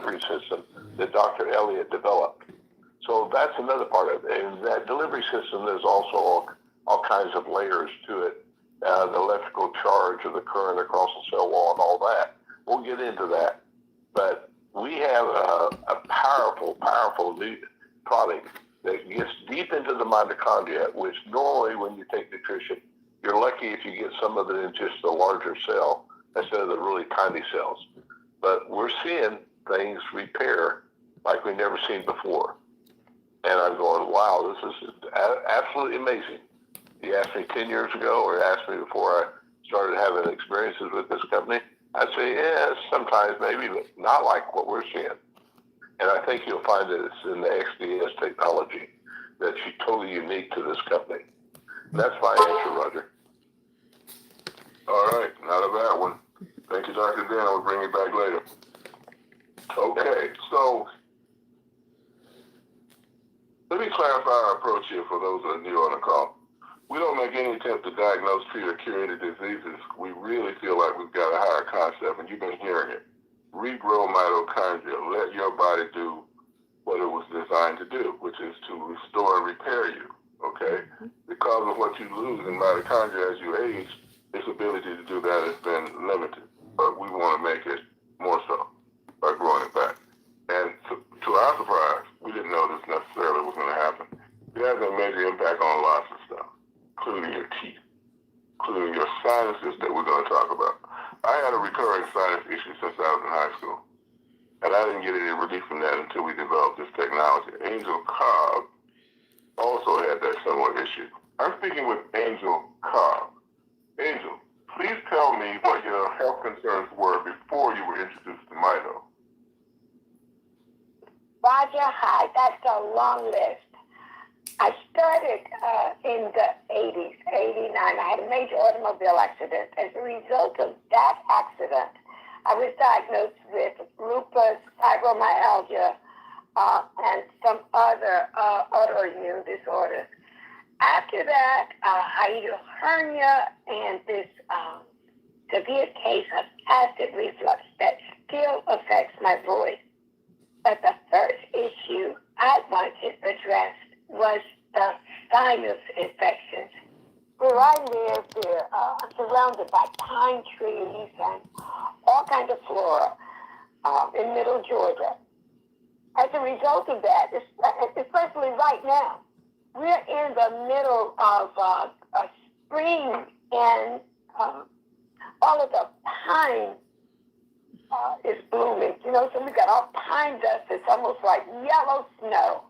delivery system that Dr. Elliott developed. So that's another part of it. And that delivery system, there's also all kinds of layers to it. The electrical charge of the current across the cell wall and all that. We'll get into that. But we have a powerful new product that gets deep into the mitochondria, which normally when you take nutrition, you're lucky if you get some of it in just the larger cell instead of the really tiny cells. But we're seeing things repair like we've never seen before. And I'm going, wow, this is absolutely amazing. You asked me 10 years ago or asked me before I started having experiences with this company, I'd say, yeah, sometimes maybe, but not like what we're seeing. And I think you'll find that it's in the XDS technology that's totally unique to this company. And that's my answer, Roger. All right, not a bad one. Thank you, Dr. Dan. I'll bring you back later. Okay, so let me clarify our approach here for those that are new on the call. We don't make any attempt to diagnose, treat, or cure any diseases. We really feel like we've got a higher concept, and you've been hearing it. Regrow mitochondria. Let your body do what it was designed to do, which is to restore and repair you, okay? Because of what you lose in mitochondria as you age, its ability to do that has been limited. But we want to make it more so by growing it back. And to our surprise, we didn't know this necessarily was going to happen. It has a major impact on lots of stuff, including your teeth, including your sinuses that we're going to talk about. I had a recurring sinus issue since I was in high school, and I didn't get any relief from that until we developed this technology. Angel Cobb also had that similar issue. I'm speaking with Angel Cobb. Angel, please tell me what your health concerns were before you were introduced to Mito. Roger, hi. That's a long list. I started in the 80s, 89. I had a major automobile accident. As a result of that accident, I was diagnosed with lupus, fibromyalgia, and some other autoimmune disorders. After that, I had a hernia and this severe case of acid reflux that still affects my voice. But the first issue I wanted addressed was the sinus infections. Where I live, I'm surrounded by pine trees and all kinds of flora in middle Georgia. As a result of that, especially right now, we're in the middle of a spring, and all of the pine is blooming. You know, so we got all pine dust. It's almost like yellow snow.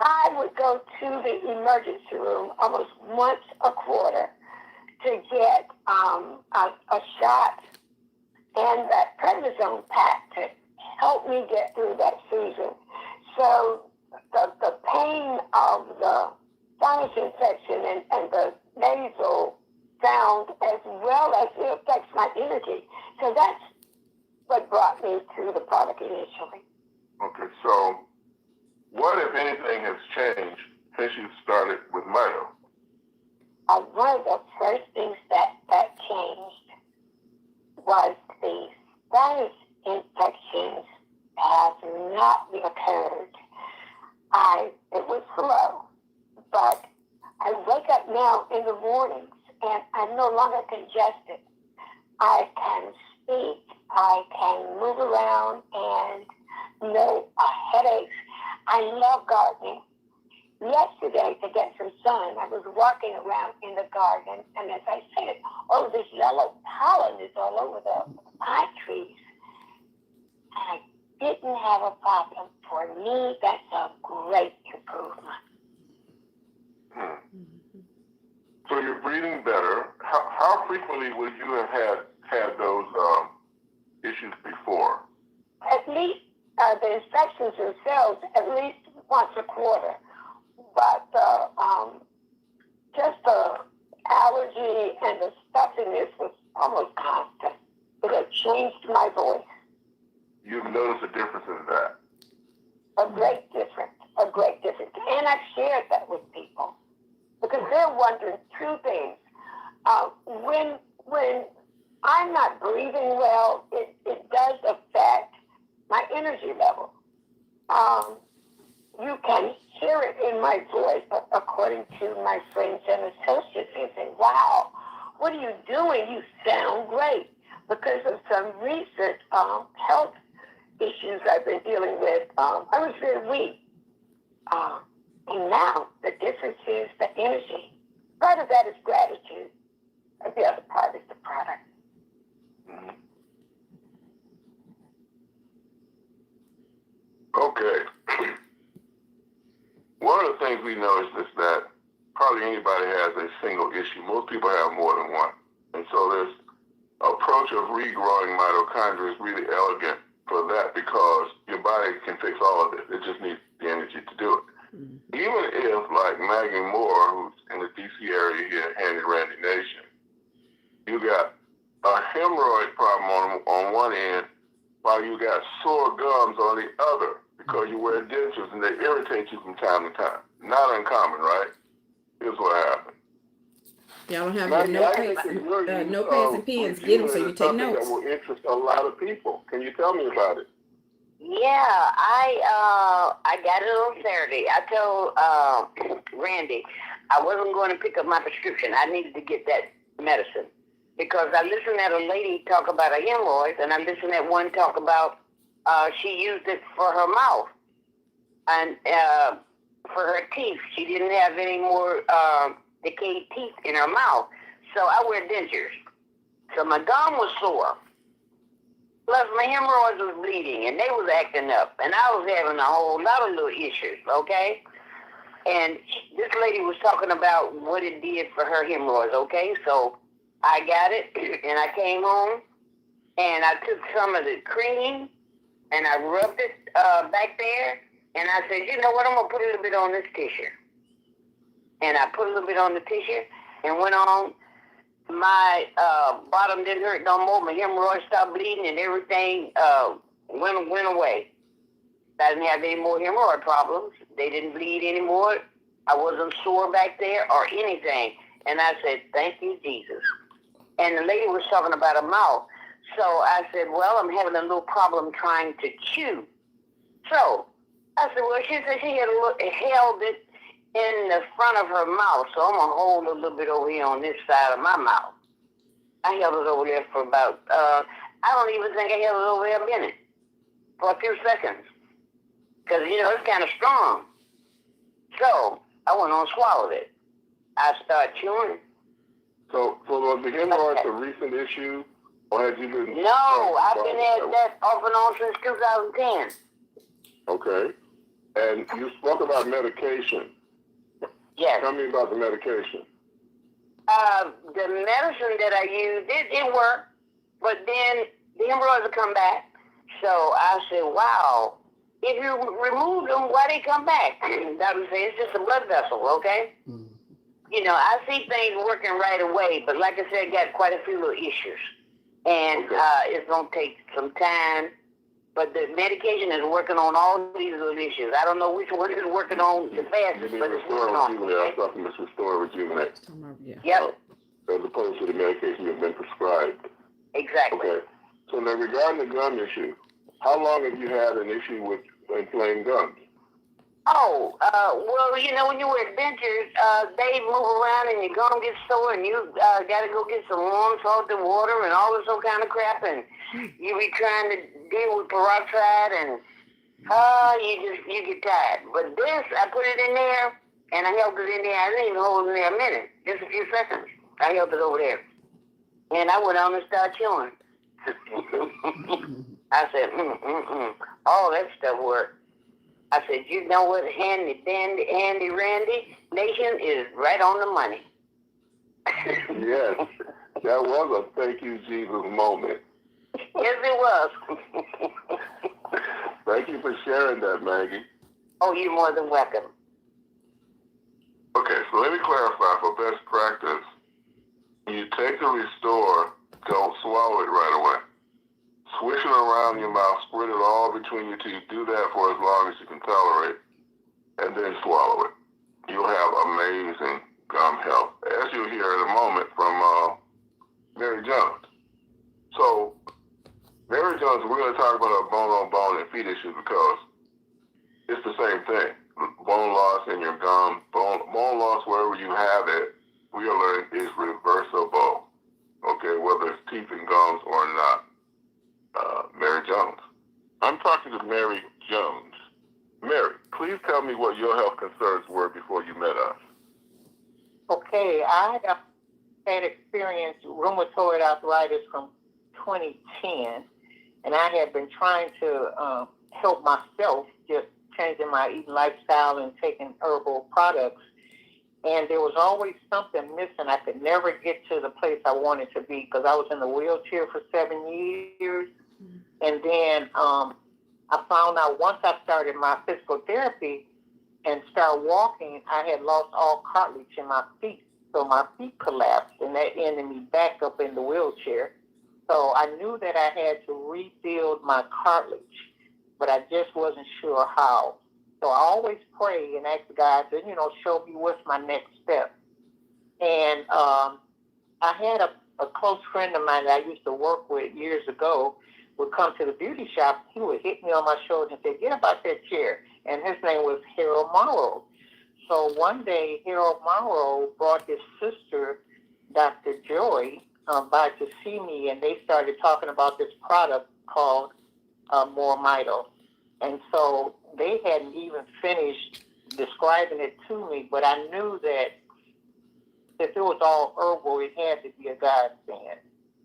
I would go to the emergency room almost once a quarter to get a shot and that prednisone pack to help me get through that season. So the pain of the sinus infection and the nasal sound, as well as it affects my energy. So that's what brought me to the product initially. Okay, so what, if anything, has changed since you started with Mito? One of the first things that changed was the sinus infections have not reoccurred. It was slow, but I wake up now in the mornings and I'm no longer congested. I can speak, I can move around, and no headaches. I love gardening. Yesterday, to get some sun, I was walking around in the garden, and as I said, oh, this yellow pollen is all over the pine trees. And I didn't have a problem. For me, that's a great improvement. So you're breathing better. How frequently would you have had those issues before? At least the infections themselves, at least once a quarter. But just the allergy and the stuffiness was almost constant. It had changed my voice. You've noticed a difference in that? A great difference. And I've shared that with people because they're wondering two things. When I'm not breathing well, it does affect my energy level. You can hear it in my voice, according to my friends and associates. They say, wow, what are you doing? You sound great. Because of some recent health issues I've been dealing with, I was very weak. And now the difference is the energy. Part of that is gratitude, and the other part is the product. Mm-hmm. Okay. One of the things we noticed is that probably anybody has a single issue. Most people have more than one. And so this approach of regrowing mitochondria is really elegant for that because your body can fix all of this. It just needs the energy to do it. Mm-hmm. Even if, like Maggie Moore, who's in the D.C. area here, Handy Randy Nation, you got a hemorrhoid problem on one end while you got sore gums on the other because you wear dentures and they irritate you from time to time. Not uncommon, right? Here's what happened. Y'all don't have Maggie, your notepads and pens. Get them so you take notes. That will interest a lot of people. Can you tell me about it? Yeah, I got it on Saturday. I told Randy I wasn't going to pick up my prescription. I needed to get that medicine because I listened at a lady talk about her hemorrhoids, and I listened at one talk about she used it for her mouth and for her teeth. She didn't have any more decayed teeth in her mouth, so I wear dentures. So my gum was sore. Plus, my hemorrhoids was bleeding, and they was acting up, and I was having a whole lot of little issues, okay? And this lady was talking about what it did for her hemorrhoids, okay? So I got it, and I came home, and I took some of the cream, and I rubbed it back there, and I said, you know what, I'm going to put a little bit on this tissue. And I put a little bit on the tissue and went on. My bottom didn't hurt no more. My hemorrhoids stopped bleeding and everything went away. I didn't have any more hemorrhoid problems. They didn't bleed anymore. I wasn't sore back there or anything. And I said, thank you, Jesus. And the lady was talking about a mouth. So I said, well, I'm having a little problem trying to chew. So I said, well, she said she had held it in the front of her mouth, so I'm going to hold a little bit over here on this side of my mouth. I held it over there for about, I don't even think I held it over there a minute, for a few seconds, because, you know, it's kind of strong. So I went on and swallowed it. I started chewing. So was the hemorrhoids a recent issue, or had you been... No, I've been at that off and on since 2010. Okay. And you spoke about medication. Yes. Tell me about the medication. The medicine that I used, it worked, but then the hemorrhoids would come back. So I said, wow, if you remove them, why they come back? Doctor said, it's just a blood vessel, okay? Mm-hmm. You know, I see things working right away, but like I said, I got quite a few little issues. And it's going to take some time. But the medication is working on all these little issues. I don't know which one is working on the fastest, but it's working on. I was talking about Restore Rejuvenate. Yep. As opposed to the medication you've been prescribed. Exactly. Okay. So now regarding the gum issue, how long have you had an issue with inflamed gums? Oh, well, you know, when you wear dentures, they move around and your gum gets sore and you got to go get some warm salted water and all this old kind of crap, and you be trying to deal with peroxide and you get tired. But this, I put it in there and I held it in there. I didn't even hold it in there a minute, just a few seconds. I held it over there. And I went on and started chewing. I said, all that stuff worked. I said, you know what, Handy Randy Nation is right on the money. Yes, that was a thank you, Jesus moment. Yes, it was. Thank you for sharing that, Maggie. Oh, you're more than welcome. Okay, so let me clarify for best practice. When you take the Restore, don't swallow it right away. Swish it around your mouth, spread it all between your teeth. Do that for as long as you can tolerate, and then swallow it. You'll have amazing gum health, as you'll hear in a moment from Mary Jones. So, Mary Jones, we're going to talk about a bone-on-bone bone and feet issues because it's the same thing. Bone loss in your gum, bone loss wherever you have it, we are learning is reversible. Okay, whether it's teeth and gums or not. Mary Jones. I'm talking to Mary Jones. Mary, please tell me what your health concerns were before you met us. Okay, I had experienced rheumatoid arthritis from 2010, and I had been trying to help myself, just changing my eating lifestyle and taking herbal products. And there was always something missing. I could never get to the place I wanted to be because I was in the wheelchair for 7 years. And then I found out once I started my physical therapy and started walking, I had lost all cartilage in my feet. So my feet collapsed, and that ended me back up in the wheelchair. So I knew that I had to rebuild my cartilage, but I just wasn't sure how. So I always pray and ask God to, show me what's my next step. And I had a close friend of mine that I used to work with years ago would come to the beauty shop. He would hit me on my shoulder and say, "Get up out that chair." And his name was Harold Morrow. So one day, Harold Morrow brought his sister, Dr. Joy, by to see me, and they started talking about this product called MoreMito. And so they hadn't even finished describing it to me, but I knew that if it was all herbal, it had to be a godsend.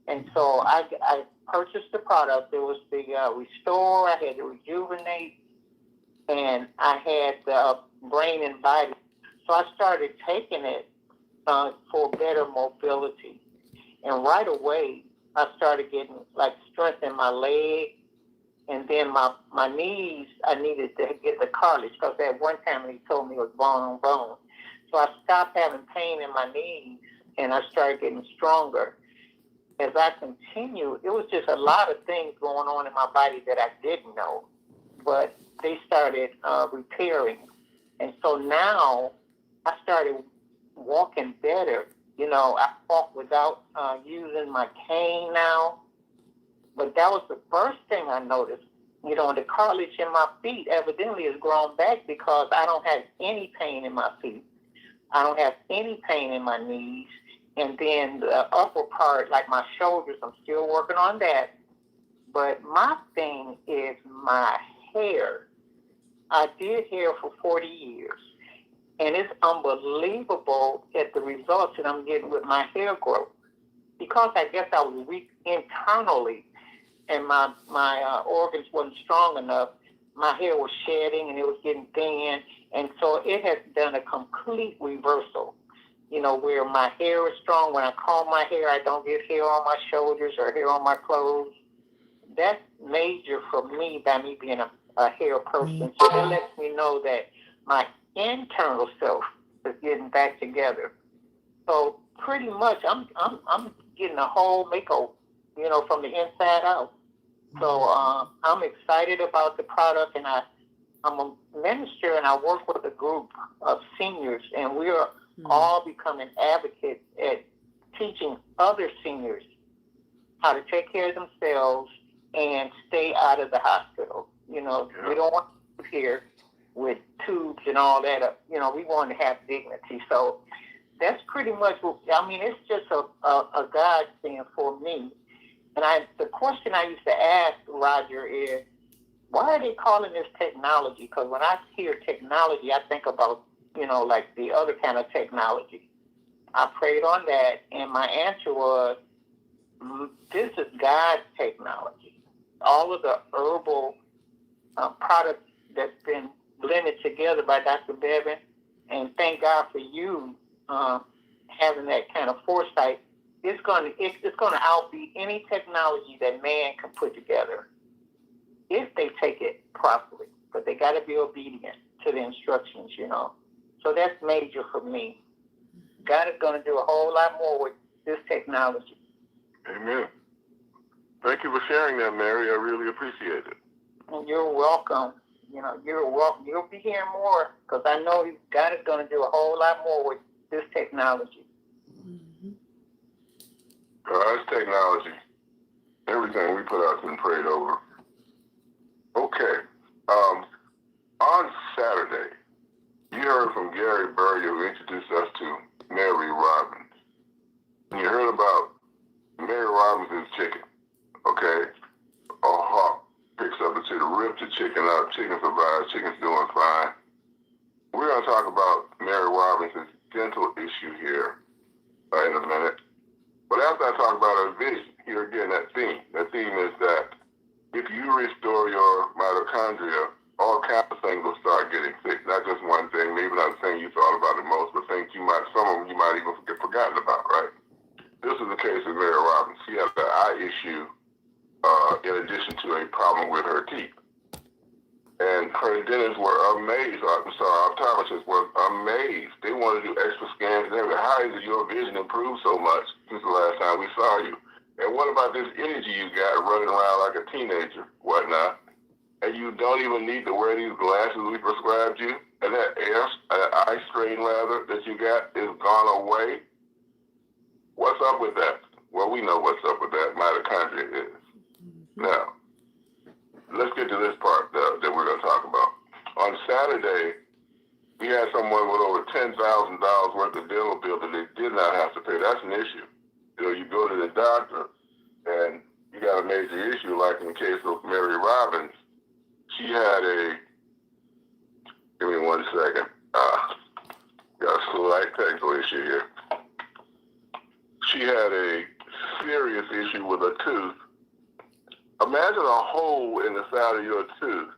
And so I purchased the product. There was the Restore, I had the Rejuvenate, and I had the Brain and Body. So I started taking it for better mobility. And right away, I started getting strength in my leg. And then my knees, I needed to get the cartilage because at one time they told me it was bone on bone. So I stopped having pain in my knees and I started getting stronger. As I continued, it was just a lot of things going on in my body that I didn't know, but they started repairing. And so now I started walking better. I walk without using my cane now. But that was the first thing I noticed. The cartilage in my feet evidently has grown back because I don't have any pain in my feet. I don't have any pain in my knees. And then the upper part, like my shoulders, I'm still working on that. But my thing is my hair. I did hair for 40 years. And it's unbelievable at the results that I'm getting with my hair growth. Because I guess I was weak internally and my organs wasn't strong enough, my hair was shedding and it was getting thin. And so it has done a complete reversal, where my hair is strong. When I comb my hair, I don't get hair on my shoulders or hair on my clothes. That's major for me by me being a hair person. So that lets me know that my internal self is getting back together. So pretty much I'm getting a whole makeover, from the inside out. So I'm excited about the product, and I'm a minister, and I work with a group of seniors, and we are all becoming advocates at teaching other seniors how to take care of themselves and stay out of the hospital. We don't want to here with tubes and all that. We want to have dignity. So that's pretty much it's just a godsend for me. And the question I used to ask Roger is, why are they calling this technology? Because when I hear technology, I think about, like the other kind of technology. I prayed on that, and my answer was, this is God's technology. All of the herbal products that's been blended together by Dr. Bevan, and thank God for you having that kind of foresight. It's going to outbeat any technology that man can put together if they take it properly. But they got to be obedient to the instructions, So that's major for me. God is going to do a whole lot more with this technology. Amen. Thank you for sharing that, Mary. I really appreciate it. And you're welcome. You're welcome. You'll be hearing more because I know God is going to do a whole lot more with this technology. God's technology. Everything we put out has been prayed over. Okay. from Gary Burrier, who introduced us to Mary Robbins. When you heard about Mary Robbins' chicken, okay? A hawk picks up the chicken, rips the chicken up, chicken survives, chicken's doing fine. We're going to talk about Mary Robbins' dental issue here in a minute. But after I talk about her vision, here again, that theme is that if you restore your mitochondria, all kinds of things will start getting fixed. Not just one thing, maybe not the thing you thought about the most, but things some of them you might even get forgotten about, right? This is the case with Mary Robbins. She had an eye issue in addition to a problem with her teeth. And her dentists were amazed. Optometrists were amazed. They wanted to do extra scans and everything. How is it your vision improved so much since the last time we saw you? And what about this energy you got running around like a teenager, whatnot? And you don't even need to wear these glasses we prescribed you? And that eye strain rather that you got is gone away? What's up with that? Well, we know what's up with that. Mitochondria is. Now, let's get to this part that we're going to talk about. On Saturday, we had someone with over $10,000 worth of dental bill that they did not have to pay. That's an issue. You know, you go to the doctor and you got a major issue, like in the case of Mary Robbins. She had give me 1 second. Got a slight technical issue here. She had a serious issue with a tooth. Imagine a hole in the side of your tooth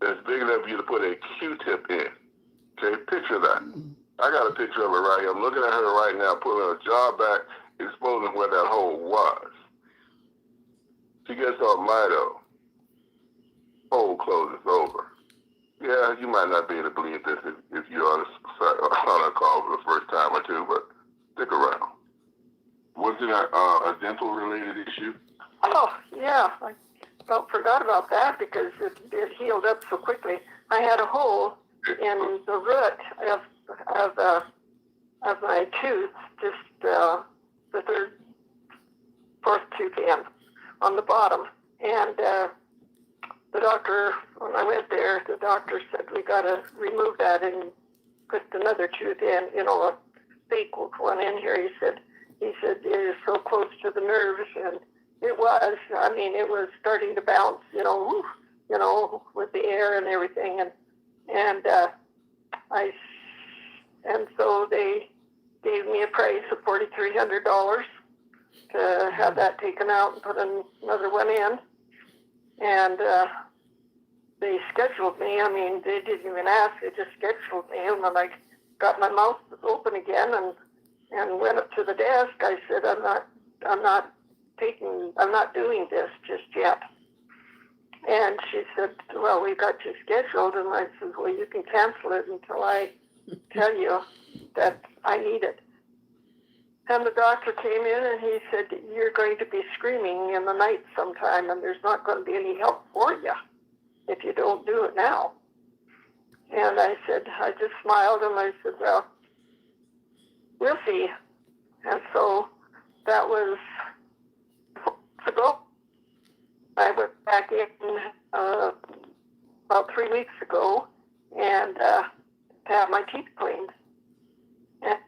that's big enough for you to put a Q-tip in. Okay, picture that. I got a picture of her right here. I'm looking at her right now, pulling her jaw back, exposing where that hole was. She gets on Mito. Hole closes over. Yeah, you might not be able to believe this if you're on a call for the first time or two, but stick around. Was it a dental-related issue? Oh, yeah. I forgot about that because it healed up so quickly. I had a hole in the root of my tooth, just the fourth tooth end on the bottom. And the doctor, when I went there, the doctor said, we got to remove that and put another tooth in, a fake one in here. He said, it is so close to the nerves, and it was. I mean, it was starting to bounce, with the air and everything, and so they gave me a price of $4,300 to have that taken out and put another one in, and they scheduled me. I mean, they didn't even ask; they just scheduled me, and when I got my mouth open again and went up to the desk, I said, I'm not doing this just yet. And she said, well, we got you scheduled. And I said, well, you can cancel it until I tell you that I need it. And the doctor came in and he said, you're going to be screaming in the night sometime, and there's not going to be any help for you if you don't do it now. And I just smiled and I said, well, we'll see. And so that was ago. I went back in about 3 weeks ago and to have my teeth cleaned. And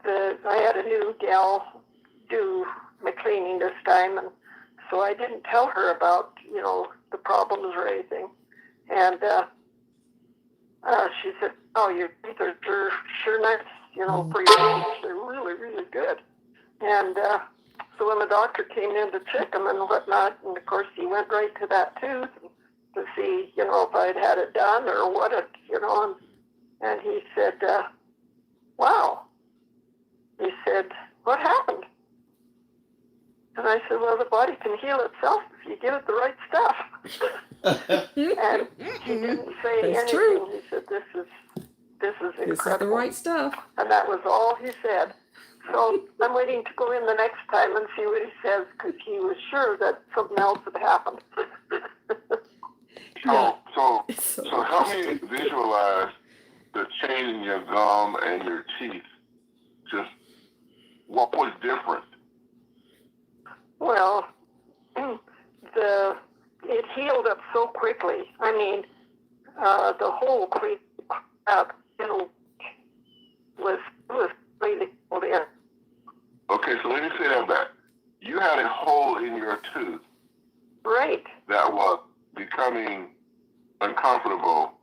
I had a new gal do my cleaning this time, and so I didn't tell her about the problems or anything. And she said, "Oh, your teeth are sure nice, for your age. They're really, really good." And so when the doctor came in to check them and whatnot, and of course he went right to that tooth to see, if I'd had it done or what and he said, wow. He said, what happened? And I said, well, the body can heal itself if you give it the right stuff. And he didn't say That's anything. true. He said, this is incredible. This is the right stuff. And that was all he said. So I'm waiting to go in the next time and see what he says, because he was sure that something else had happened. So help me visualize the change in your gum and your teeth. Just what was different? Well, it healed up so quickly. I mean, the hole cleaned was really pulled in. Okay, so let me say that back. You had a hole in your tooth Right. that was becoming uncomfortable,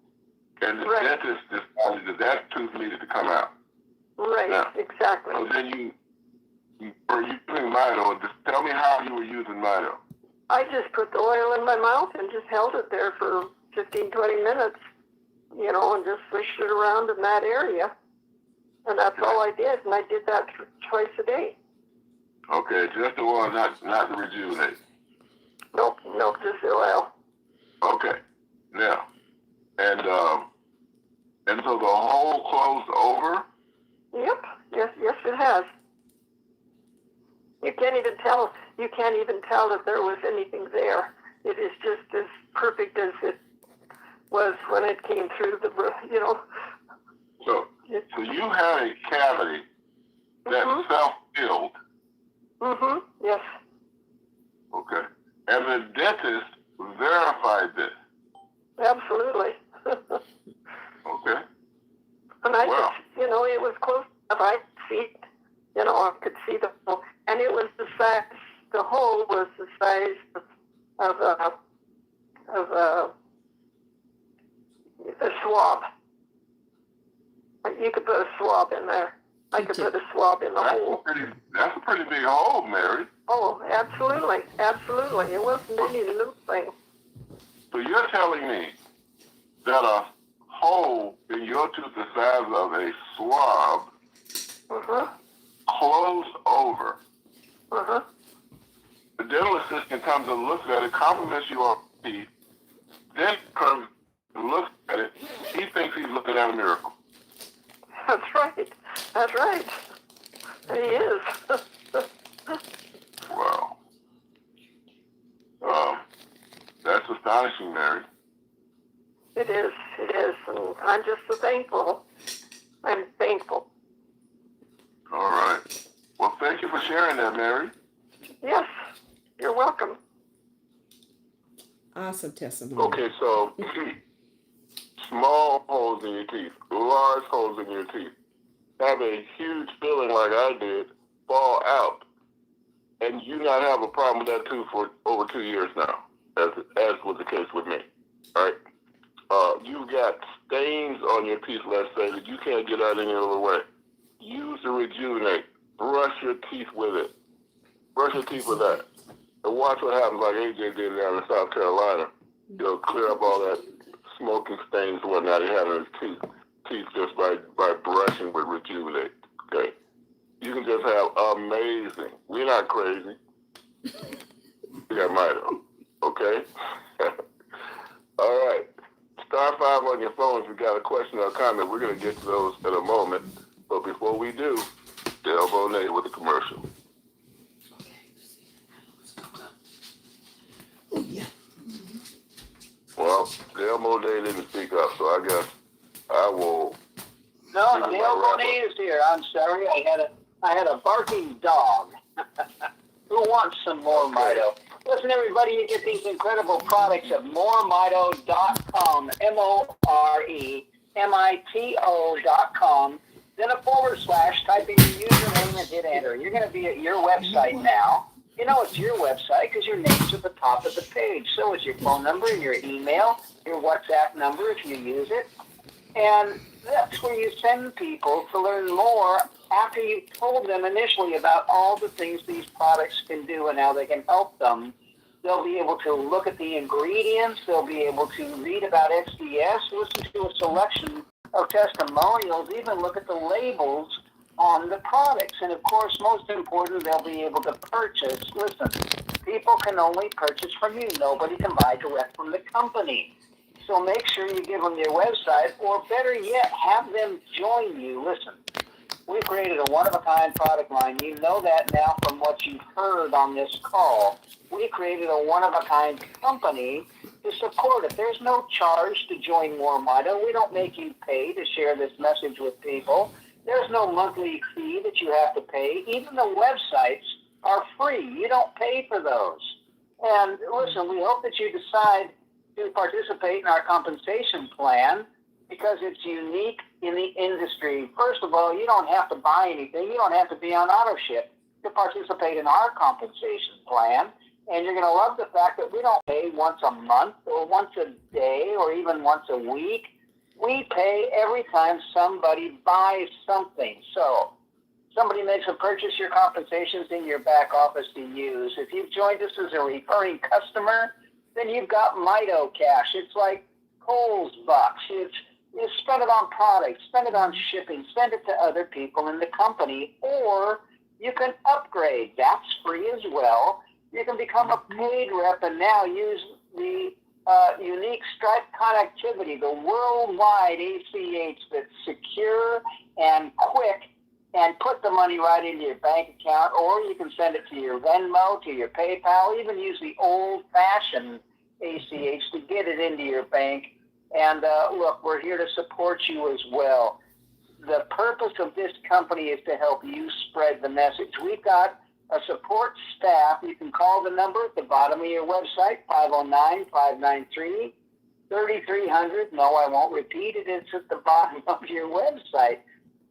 and the dentist decided that tooth needed to come out. Right. Now, Exactly. so then you were using Mito. Just tell me how you were using Mito. I just put the oil in my mouth and just held it there for 15, 20 minutes, and just swished it around in that area. And that's all I did. And I did that twice a day. Okay, just the oil, not the Rejuvenate. Nope, just the oil. Okay, now, and so the hole closed over? Yep. Yes, it has. You can't even tell that there was anything there. It is just as perfect as it was when it came through the, So you had a cavity that self-filled. Mm-hmm. Yes. Okay. And the dentist verified this. Absolutely. Okay. And I just, it was close enough. I could see it. I could see the hole. And it was the size, the hole was the size of a swab. You could put a swab in there. I could put a swab in the hole. That's a pretty big hole, Mary. Oh, absolutely. Absolutely. It wasn't any little thing. So you're telling me that a hole in your tooth the size of a swab closed over. The dental assistant comes and looks at it, compliments you on the teeth, then comes and looks at it. He thinks he's looking at a miracle. That's right. That's right. He is. Wow. That's astonishing, Mary. It is. It is. And I'm just so thankful. I'm thankful. All right. Well, thank you for sharing that, Mary. Yes. You're welcome. Awesome testimony. Okay, so small holes in your teeth, large holes in your teeth, have a huge filling like I did, fall out, and you not have a problem with that tooth for over 2 years now, as was the case with me. All right. You've got stains on your teeth, let's say, that you can't get out any other way. Use the Rejuvenate. Brush your teeth with it. Brush your teeth with that. And watch what happens like AJ did down in South Carolina. You'll clear up all that smoking stains and whatnot he had in his teeth just by brushing with Rejuvenate. Okay? You can just have amazing. We're not crazy. We got Mito. Okay? All right. Star 5 on your phone if you got a question or a comment. We're going to get to those in a moment. But before we do, Dale Bonet with a commercial. Well, Dale Bonet didn't speak up, so I guess I will. No, Dale Bonet is here. I'm sorry. I had a barking dog. Who wants some more Mito? Listen, everybody, you get these incredible products at MoreMito.com, MoreMito.com, then a /, type in your username and hit enter. You're going to be at your website now. You know it's your website because your name's at the top of the page. So is your phone number, your email, your WhatsApp number if you use it. And that's where you send people to learn more after you've told them initially about all the things these products can do and how they can help them. They'll be able to look at the ingredients. They'll be able to read about SDS, listen to a selection of testimonials, even look at the labels on the products. And of course, most important, they'll be able to purchase. Listen, people can only purchase from you. Nobody can buy direct from the company. So make sure you give them your website, or better yet, have them join you. Listen, we've created a one-of-a-kind product line. You know that now from what you've heard on this call. We created a one-of-a-kind company to support it. There's no charge to join MoreMito. We don't make you pay to share this message with people. There's no monthly fee that you have to pay. Even the websites are free. You don't pay for those. And listen, we hope that you decide to participate in our compensation plan. because it's unique in the industry. First of all, you don't have to buy anything. You don't have to be on auto ship to participate in our compensation plan. And you're going to love the fact that we don't pay once a month or once a day or even once a week. We pay every time somebody buys something. So somebody makes a purchase, your compensation's in your back office to use. If you've joined us as a referring customer, then you've got Mito Cash. It's like Kohl's bucks. You spend it on products, spend it on shipping, send it to other people in the company, or you can upgrade. That's free as well. You can become a paid rep and now use the unique Stripe connectivity, the worldwide ACH that's secure and quick, and put the money right into your bank account, or you can send it to your Venmo, to your PayPal, even use the old-fashioned ACH to get it into your bank. And look, we're here to support you as well. The purpose of this company is to help you spread the message. We've got a support staff. You can call the number at the bottom of your website, 509-593-3300. No, I won't repeat it. It's at the bottom of your website.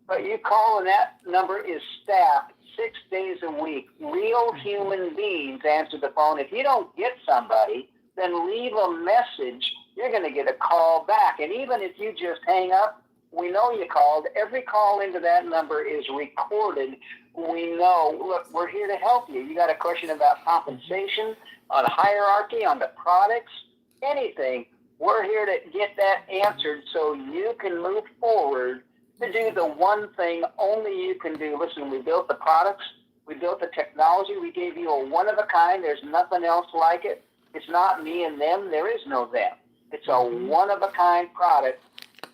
But you call, and that number is staffed 6 days a week. Real human beings answer the phone. If you don't get somebody, then leave a message. You're going to get a call back. And even if you just hang up, we know you called. Every call into that number is recorded. We know, look, we're here to help you. You got a question about compensation, on hierarchy, on the products, anything. We're here to get that answered so you can move forward to do the one thing only you can do. Listen, we built the products. We built the technology. We gave you a one-of-a-kind. There's nothing else like it. It's not me and them. There is no them. It's a one-of-a-kind product.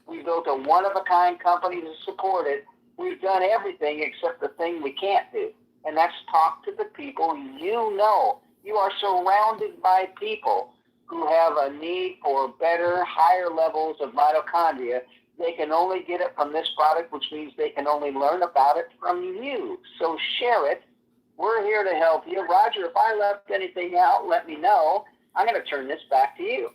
We built a one-of-a-kind company to support it. We've done everything except the thing we can't do, and that's talk to the people you know. You are surrounded by people who have a need for better, higher levels of mitochondria. They can only get it from this product, which means they can only learn about it from you. So share it. We're here to help you. Roger, if I left anything out, let me know. I'm going to turn this back to you.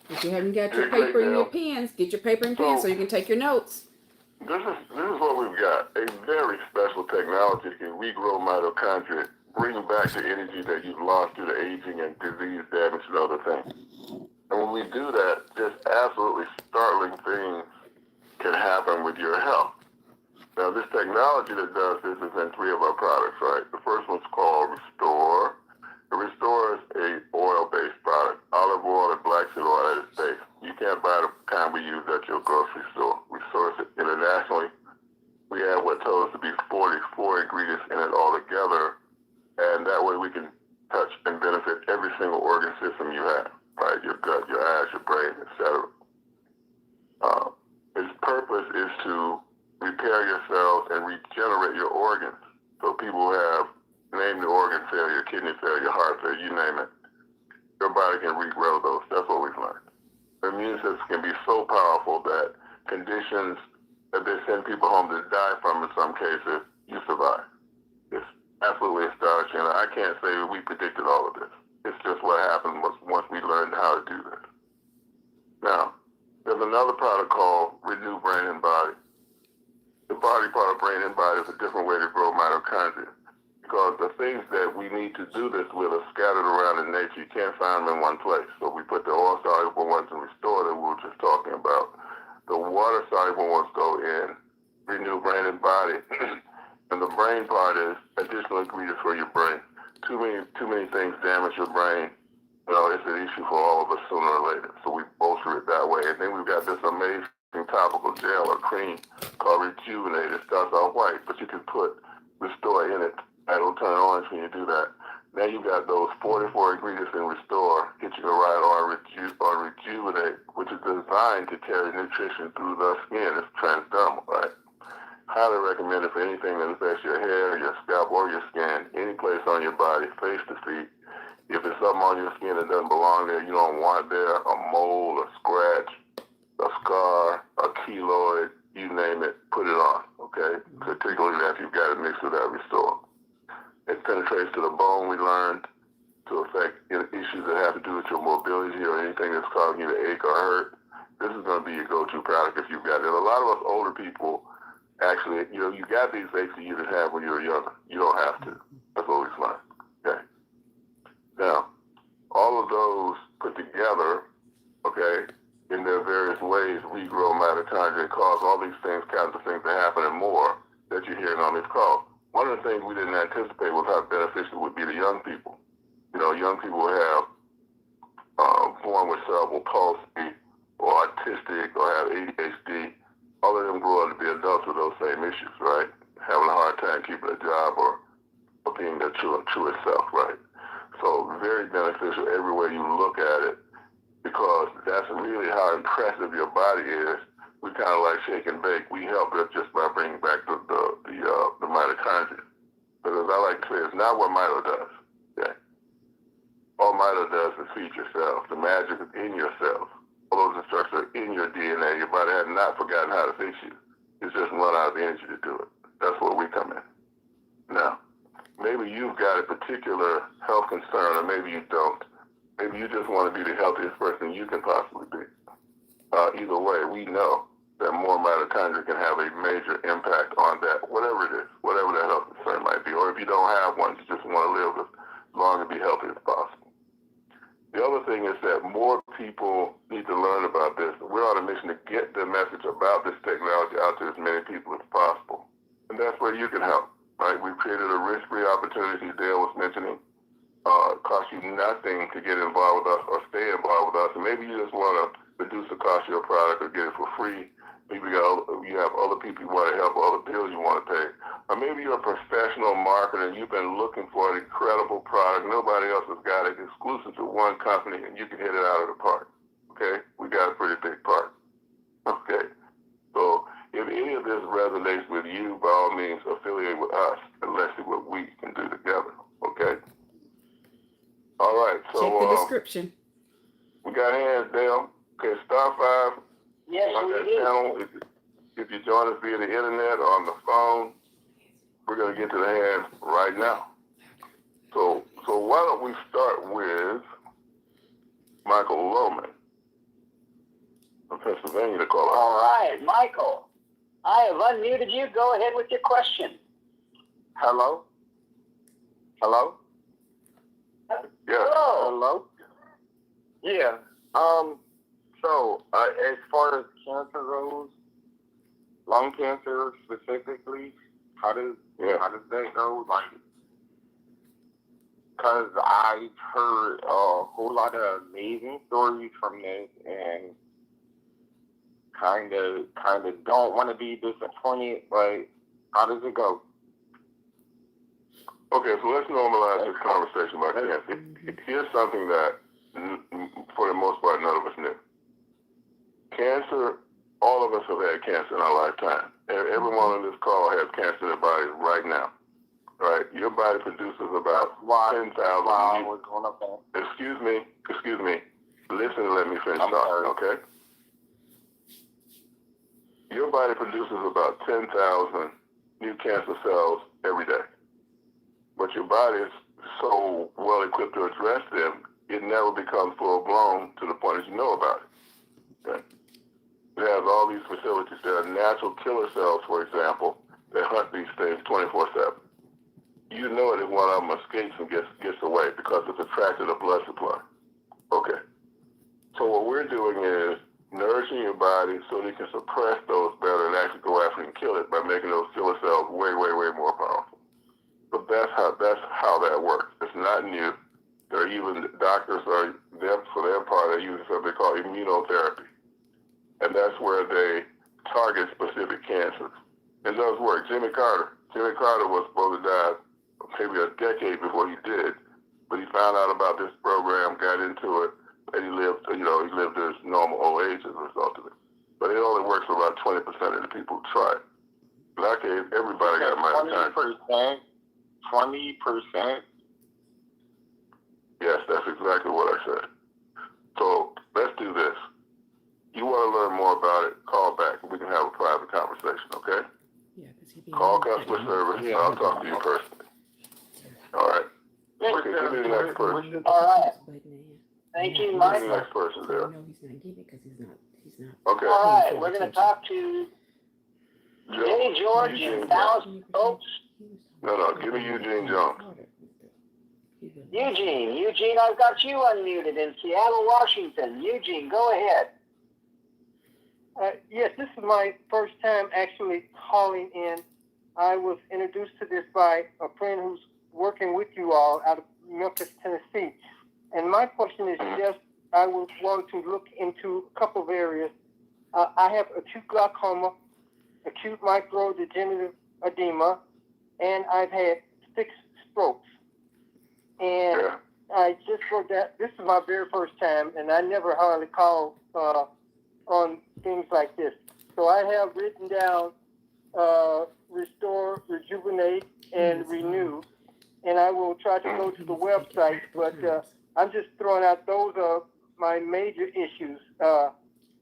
If you haven't got your paper and your pens, get your paper and pens so you can take your notes. This is what we've got. A very special technology can regrow mitochondria, bring back the energy that you've lost due to aging and disease damage and other things. And when we do that, just absolutely startling things can happen with your health. Now, this technology that does this is in 3 of our products, right? The first one's called Restore. The Restore is a oil-based product. Olive oil and black seed oil at its base. You can't buy the kind we use at your grocery store. We source it internationally. We have what told us to be 44 ingredients in it all together, and that way we can touch and benefit every single organ system you have, right? Your gut, your eyes, your brain, etc. Its purpose is to repair your cells and regenerate your organs. So people who have, name the organ failure, kidney failure, heart failure, you name it, your body can regrow those. That's what we've learned. The immune system can be so powerful that conditions that they send people home to die from in some cases, you survive. It's absolutely astonishing. I can't say we predicted all of this. It's just what happened once we learned how to do this. Now, there's another product called Renew Brain and Body. The body part of brain and body is a different way to grow mitochondria, because the things that we need to do this with are scattered around in nature. You can't find them in one place. So we put the oil-soluble ones in Restore that we were just talking about. The water-soluble ones go in Renew Brain and Body. And the brain part is additional ingredients for your brain. Too many things damage your brain. You know, it's an issue for all of us sooner or later. So we bolster it that way. And then we've got this amazing topical gel or cream called Rejuvenate. It starts out white, but you can put Restore in it. It'll turn orange when you do that. Now you've got those 44 ingredients in Restore, get you the right on Rejuvenate, which is designed to carry nutrition through the skin. It's transdermal, right? Highly recommend it for anything that affects your hair, your scalp, or your skin, any place on your body, face to feet. If there's something on your skin that doesn't belong there, you don't want it there, a mole, a scratch, a scar, a keloid, you name it, put it on, okay? Particularly after you've got it mixed with that Restore. It penetrates to the bone, we learned, to affect issues that have to do with your mobility or anything that's causing you to ache or hurt. this is going to be your go-to product if you've got it. A lot of us older people, actually, you got these things that you didn't have when you were younger. You don't have to. That's what we learned. Okay. Now, all of those put together, okay, in their various ways, regrow mitochondria, cause all these things, kinds of things to happen and more that you're hearing on this call. One of the things we didn't anticipate was how beneficial it would be to young people. Young people have born with cerebral palsy or autistic or have ADHD. All of them grow up to be adults with those same issues, right? Having a hard time keeping a job or being their truest self, right? So very beneficial everywhere you look at it, because that's really how impressive your body is. We kind of like shake and bake. We help it just by bringing back the mitochondria. But as I like to say, it's not what Mito does. Okay? All Mito does is feed your cells. The magic is in your cells. All those instructions are in your DNA. Your body has not forgotten how to fix you. It's just run out of energy to do it. That's where we come in. Now, maybe you've got a particular health concern, or maybe you don't. Maybe you just want to be the healthiest person you can possibly be. Either way, we know that more mitochondria can have a major impact on that, whatever it is, whatever that health concern might be. Or if you don't have one, you just want to live as long and be healthy as possible. The other thing is that more people need to learn about this. We're on a mission to get the message about this technology out to as many people as possible. And that's where you can help, right? We've created a risk-free opportunity Dale was mentioning. It costs you nothing to get involved with us or stay involved with us. And maybe you just want to reduce the cost of your product or get it for free. Maybe you have other people you want to help, or other bills you want to pay. Or maybe you're a professional marketer and you've been looking for an incredible product. Nobody else has got it, exclusive to one company, and you can hit it out of the park. Okay? We got a pretty big part. Okay? So if any of this resonates with you, by all means, affiliate with us and let's see what we can do together. Okay? All right. So check the description. We got hands down. Okay, *5. Yes, on we that do. channel. If you join us via the internet or on the phone, we're going to get to the hands right now. So why don't we start with Michael Lohman from Pennsylvania to call All out. right, Michael, I have unmuted you. Go ahead with your question. Hello? Hello? Yeah. Hello? Yeah. So, as far as cancer goes, lung cancer specifically, how does that go? Like, because I've heard a whole lot of amazing stories from this, and kind of don't want to be disappointed, but how does it go? Okay, so let's normalize this conversation about cancer. Here's something that, for the most part, none of us knew. Cancer, all of us have had cancer in our lifetime. Everyone on this call has cancer in their body right now. Right? Your body produces about 10,000. Excuse me. Listen and let me finish talking, okay? Your body produces about 10,000 new cancer cells every day. But your body is so well equipped to address them, it never becomes full blown to the point that you know about it. Okay? It has all these facilities. There are natural killer cells, for example, that hunt these things 24/7. You know it if one of them escapes and gets away because it's attracted to blood supply. Okay. So what we're doing is nourishing your body so that you can suppress those better and actually go after and kill it by making those killer cells way, way, way more powerful. But that's how that works. It's not new. There are even doctors for their part are using something called immunotherapy. And that's where they target specific cancers. It does work. Jimmy Carter was supposed to die maybe a decade before he did, but he found out about this program, got into it, and he lived his normal old age as a result of it. But it only works for about 20% of the people who try it. In our case, everybody got mitochondria. 20%? Yes, that's exactly what I said. So let's do this. You want to learn more about it, call back, and we can have a private conversation, okay? Yeah, call customer service, and I'll talk to you personally. All right. Okay, give me the next person. All right. Thank Thank you, Who's Mike. the next person there? No, he's gonna get it because he's not. Okay. All right, we're going to talk to Joe. Jenny George Eugene in Dallas, folks. No, give me Eugene Jones. Eugene, I've got you unmuted in Seattle, Washington. Eugene, go ahead. Yes, this is my first time actually calling in. I was introduced to this by a friend who's working with you all out of Memphis, Tennessee. And my question is just, I would want to look into a couple of areas. I have acute glaucoma, acute microdegenerative edema, and I've had 6 strokes. And I just wrote that this is my very first time, and I never hardly call on things like this. So I have written down Restore, Rejuvenate, and Renew, and I will try to go to the website, but I'm just throwing out those are my major issues that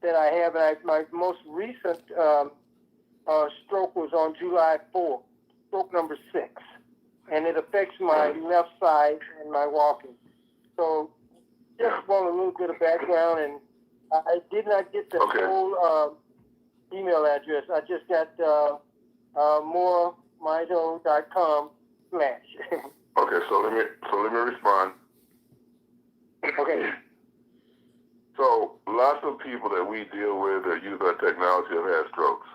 I have. And my most recent stroke was on July 4th, stroke number 6, and it affects my left side and my walking. So just want a little bit of background, and I did not get the whole email address. I just got MoreMito.com/. Okay, so let me respond. Okay. So lots of people that we deal with that use our technology have had strokes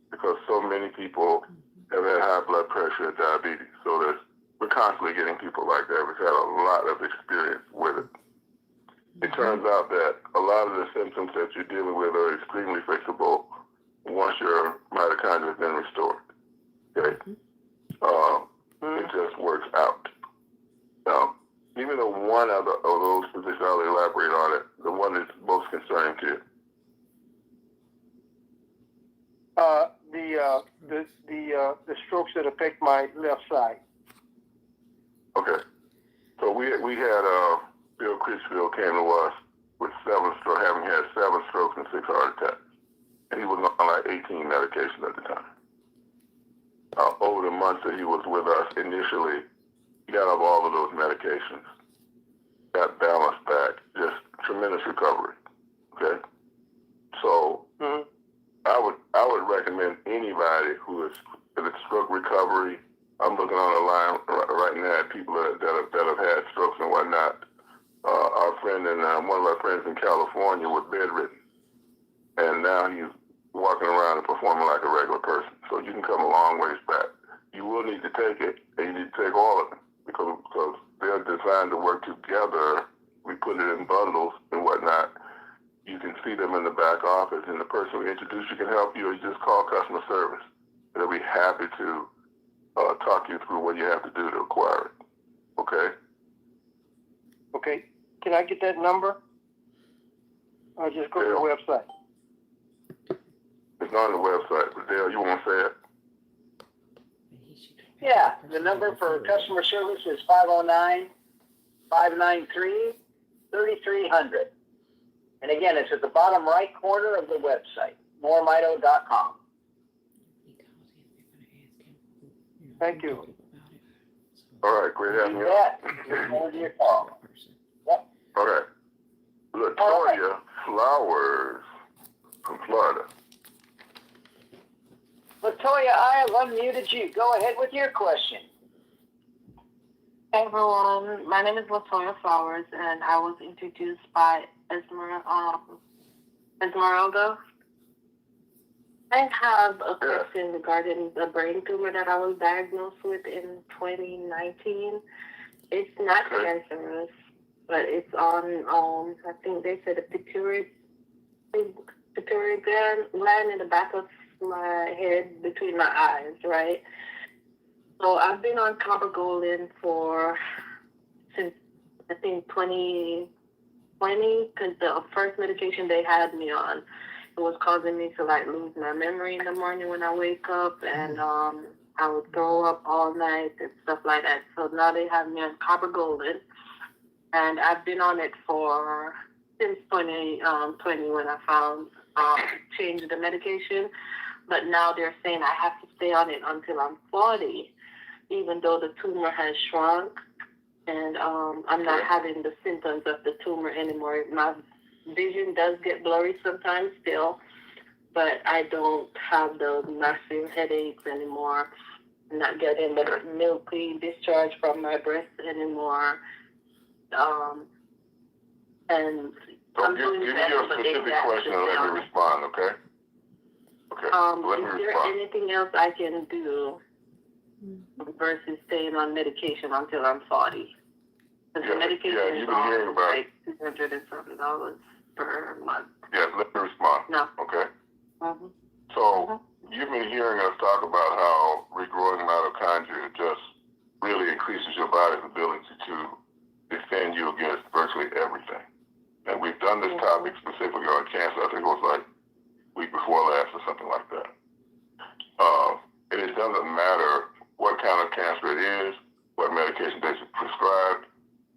because so many people have had high blood pressure and diabetes. So we're constantly getting people like that. We've had a lot of experience with it. It turns out that a lot of the symptoms that you're dealing with are extremely fixable once your mitochondria has been restored. Okay? It just works out. Now, even though one of those positions, I'll elaborate on it, the one that's most concerning to you. The strokes that affect my left side. Okay. So we had Bill Critchfield came to us with 7 strokes, having had 7 strokes and 6 heart attacks. And he was on like 18 medications at the time. Over the months that he was with us initially, he got off all of those medications, got balanced back, just tremendous recovery. Okay? So I would recommend anybody who is in stroke recovery. I'm looking on the line right now at people that have had strokes and whatnot. Our friend and one of our friends in California was bedridden, and now he's walking around and performing like a regular person. So you can come a long ways back. You will need to take it, and you need to take all of them because they're designed to work together. We put it in bundles and whatnot. You can see them in the back office, and the person who introduced you can help you, or you just call customer service. They'll be happy to talk you through what you have to do to acquire it. Okay? Okay. Can I get that number? Or just go to the website? It's on the website, but Dale, you want to say it? Yeah, the number for customer service is 509-593-3300. And again, it's at the bottom right corner of the website, MoreMito.com. Thank you. All right, great having you. Yeah, look forward to your call. Yep. Okay. Latoya Flowers from Florida. Latoya, I have unmuted you. Go ahead with your question. Hey everyone, my name is Latoya Flowers, and I was introduced by Esmeralda. I have a question regarding the brain tumor that I was diagnosed with in 2019. It's not cancerous, but it's on, I think they said a pituitary gland in the back of my head between my eyes, right? So I've been on carbapenem since I think 2020, because the first medication they had me on, it was causing me to like lose my memory in the morning when I wake up, and I would throw up all night and stuff like that. So now they have me on carbapenem, and I've been on it since 2020 when I found changed the medication. But now they're saying I have to stay on it until I'm 40, even though the tumor has shrunk. and I'm not having the symptoms of the tumor anymore. My vision does get blurry sometimes still, but I don't have the massive headaches anymore. I'm not getting the milky discharge from my breast anymore. And So I'm give doing me that your for specific exact question and let me respond, okay? Okay, let me Is there respond. anything else I can do versus staying on medication until I'm 40? Because the medication you've is been hearing about like $200 and something per month. Yes, let me respond. No. Okay. Mm-hmm. So you've been hearing us talk about how regrowing mitochondria just really increases your body's ability to defend you against virtually everything. And we've done this topic specifically on cancer. I think it was like week before last or something like that. And it doesn't matter what kind of cancer it is, what medication they should prescribe.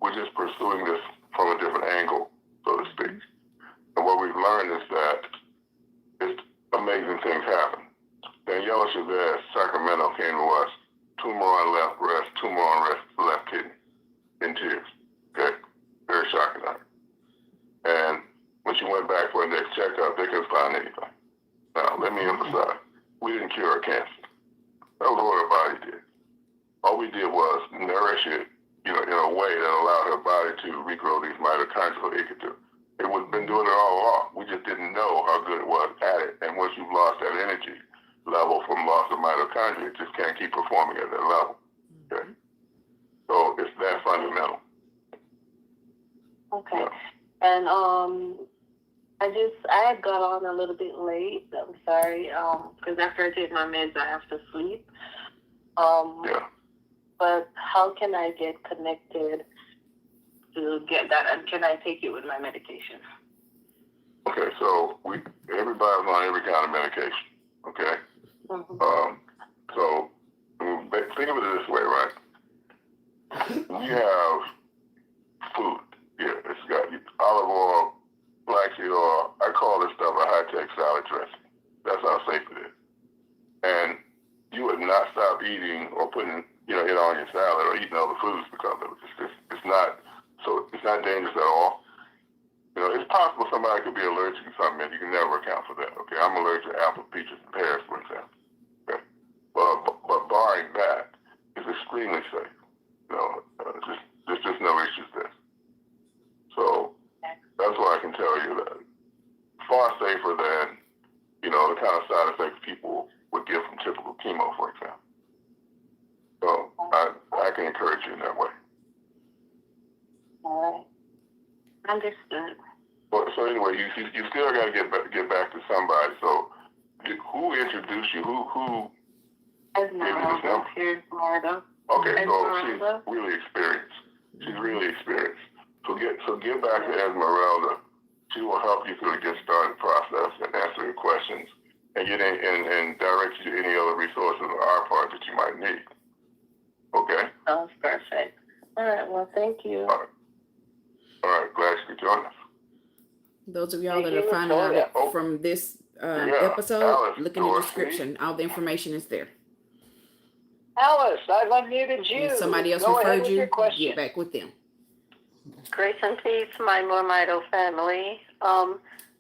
We're just pursuing this from a different angle, so to speak. And what we've learned is that it's amazing things happen. Daniela Chavez, Sacramento, came to us, tumor on left breast, tumor on left kidney, in tears. Okay? Very shocking. And when she went back for her next checkup, they couldn't find anything. Now, let me emphasize, we didn't cure her cancer. That was what her body did. All we did was nourish it, in a way that allowed her body to regrow these mitochondria so it could do. It would have been doing it all along. We just didn't know how good it was at it. And once you've lost that energy level from loss of mitochondria, it just can't keep performing at that level. Okay? So it's that fundamental. Okay. Yeah. And I had got on a little bit late. I'm sorry. Because after I take my meds, I have to sleep. But how can I get connected to get that? And can I take it with my medication? Okay, so everybody's on every kind of medication. Okay. So think of it this way, right? We have food. Yeah, it's got olive oil, flaxseed oil. I call this stuff a high-tech salad dressing. That's how safe it is. And you would not stop eating or putting, it on your salad or eating other foods because of it. It's not dangerous at all. It's possible somebody could be allergic to something and you can never account for that. Okay, I'm allergic to apples, peaches, and pears, for example. Okay, but barring that, it's extremely safe. There's just no issues there. So that's why I can tell you that far safer than, the kind of side effects people would get from typical chemo, for example. So I can encourage you in that way. All right. Understood. So anyway, you still got to get back to somebody. So who introduced you? Who gave you this number? Here in Florida. Okay, so she's really experienced. She's really experienced. So get back to Esmeralda. She will help you through the get started process and answer your questions and and direct you to any other resources on our part that you might need. Okay? Sounds perfect. All right. Well, thank you. All right. Glad you could join us. Those of y'all that are finding out from this episode, Alice, look in the description. All the information is there. Alice, I've unmuted you. If somebody else Go ahead referred with you, your question. get back with them. Grace and peace, my MoreMito family. I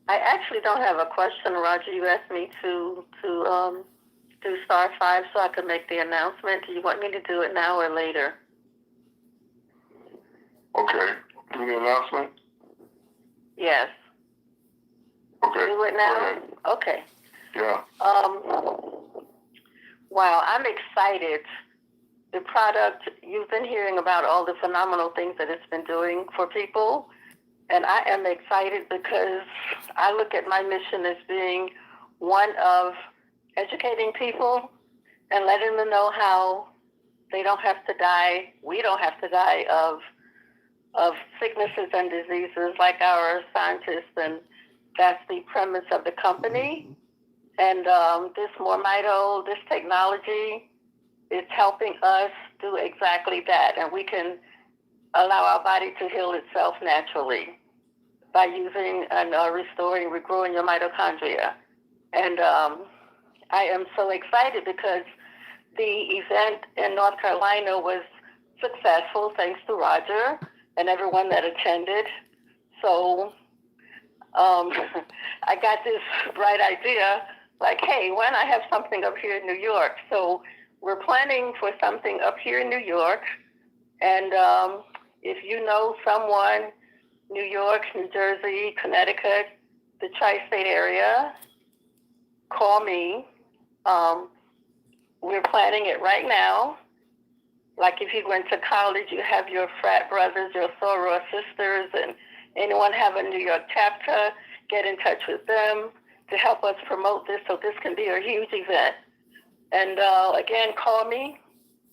actually don't have a question, Roger. You asked me to do star 5 so I could make the announcement. Do you want me to do it now or later? Okay. Do the announcement? Yes. Okay. Do it now? Okay. Yeah. Wow, I'm excited. The product, you've been hearing about all the phenomenal things that it's been doing for people. And I am excited because I look at my mission as being one of educating people and letting them know how they don't have to die. We don't have to die of sicknesses and diseases like our scientists. And that's the premise of the company. And this MoreMito, this technology is helping us do exactly that. And we can allow our body to heal itself naturally by using and restoring, regrowing your mitochondria. And I am so excited because the event in North Carolina was successful, thanks to Roger and everyone that attended. So I got this bright idea, like, hey, why not have something up here in New York? So we're planning for something up here in New York. And if you know someone, New York, New Jersey, Connecticut, the tri-state area, call me. We're planning it right now. Like if you went to college, you have your frat brothers, your soror sisters, and anyone have a New York chapter, get in touch with them to help us promote this so this can be a huge event. And again, call me.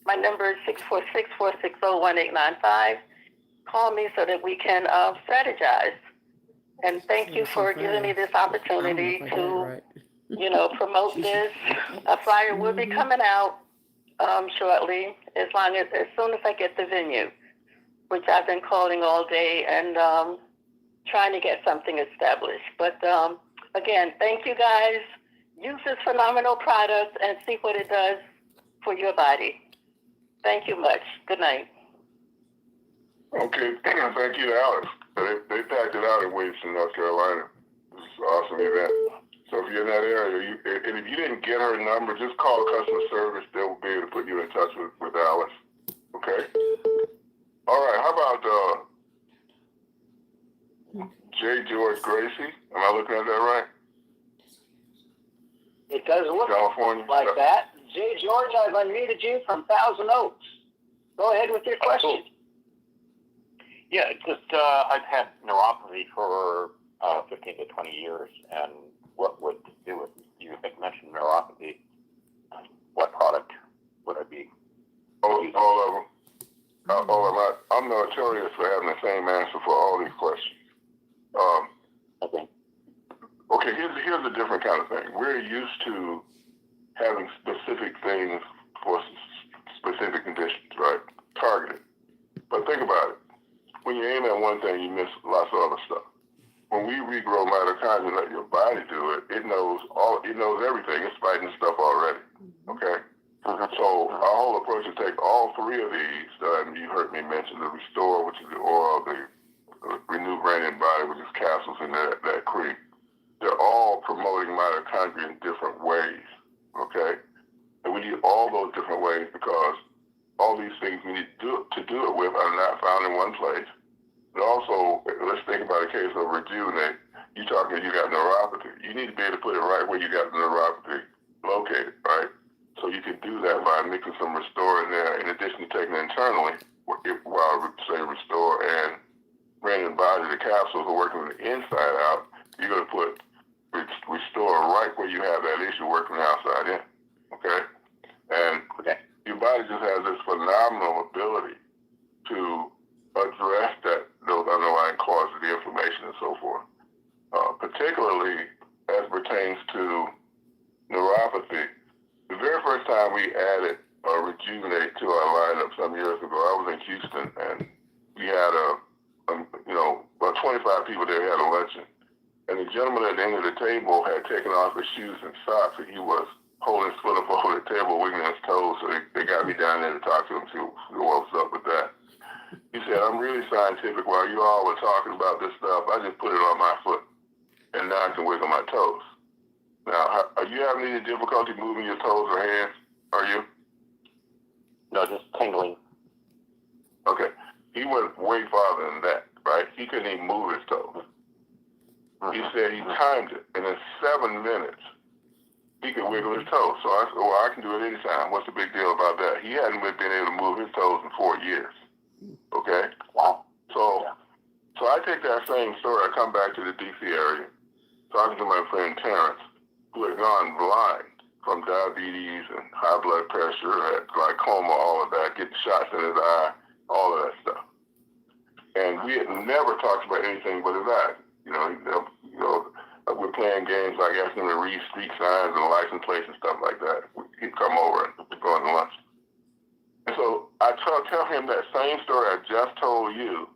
My number is 646-460-1895. Call me so that we can strategize. And thank you for giving me this opportunity to, promote this. A flyer will be coming out shortly, as soon as I get the venue, which I've been calling all day and trying to get something established. But again, thank you guys. Use this phenomenal product and see what it does for your body. Thank you much. Good night. Okay, thank you to Alex. They packed it out in Williamson, North Carolina. It was an awesome event. So if you're in that area, and if you didn't get her number, just call customer service. They will be able to put you in touch with Alice. Okay? All right, how about J. George Gracie? Am I looking at that right? It does look California like that. J. George, I've unmuted you from Thousand Oaks. Go ahead with your question. Yeah, just I've had neuropathy for 15 to 20 years, and what would do it? You had mentioned neuropathy. What product would I be? All of them. I'm notorious for having the same answer for all these questions. Okay, here's a different kind of thing. We're used to having specific things for specific conditions, right? Targeted. But think about it. When you aim at one thing, you miss lots of other stuff. When we regrow mitochondria, let your body do it, it knows everything. It's fighting stuff already. Okay? So our whole approach is to take all three of these that you heard me mention, the Restore, which is the oil, the Renew Brain and Body, which is capsules, and that cream. They're all promoting mitochondria in different ways. Okay? And we need all those different ways because all these things we need to do it with are not found in one place. And also, let's think about a case of Rejuvenate. You got neuropathy. You need to be able to put it right where you got the neuropathy located, right? So you can do that by mixing some Restore in there, in addition to taking it internally, while say Restore and Brain and Body, the capsules are working from the inside out. You're going to put Restore right where you have that issue working the outside in, okay? And your body just has this phenomenal ability to address those underlying causes of the inflammation and so forth. Particularly as pertains to neuropathy. The very first time we added Rejuvenate to our lineup some years ago, I was in Houston, and we had about 25 people there. We had a luncheon, and the gentleman at the end of the table had taken off his shoes and socks, and he was holding his foot up over the table, wiggling his toes. So they got me down there to talk to him, see what was up with that. He said, "I'm really scientific. While you all were talking about this stuff, I just put it on my foot, and now I can wiggle my toes." Now, are you having any difficulty moving your toes or hands? Are you? No, just tingling. Okay. He went way farther than that, right? He couldn't even move his toes. He said he timed it, and in 7 minutes, he could wiggle his toes. So I said, well, I can do it anytime. What's the big deal about that? He hadn't been able to move his toes in 4 years. Okay? Wow. So I take that same story. I come back to the D.C. area, talking to my friend Terrence, who had gone blind from diabetes and high blood pressure, had glaucoma, all of that, getting shots in his eye, all of that stuff. And we had never talked about anything but his eyes. We're playing games like asking him to read street signs and license plates and stuff like that. He'd come over and we'd go to lunch. And so I tell him that same story I just told you,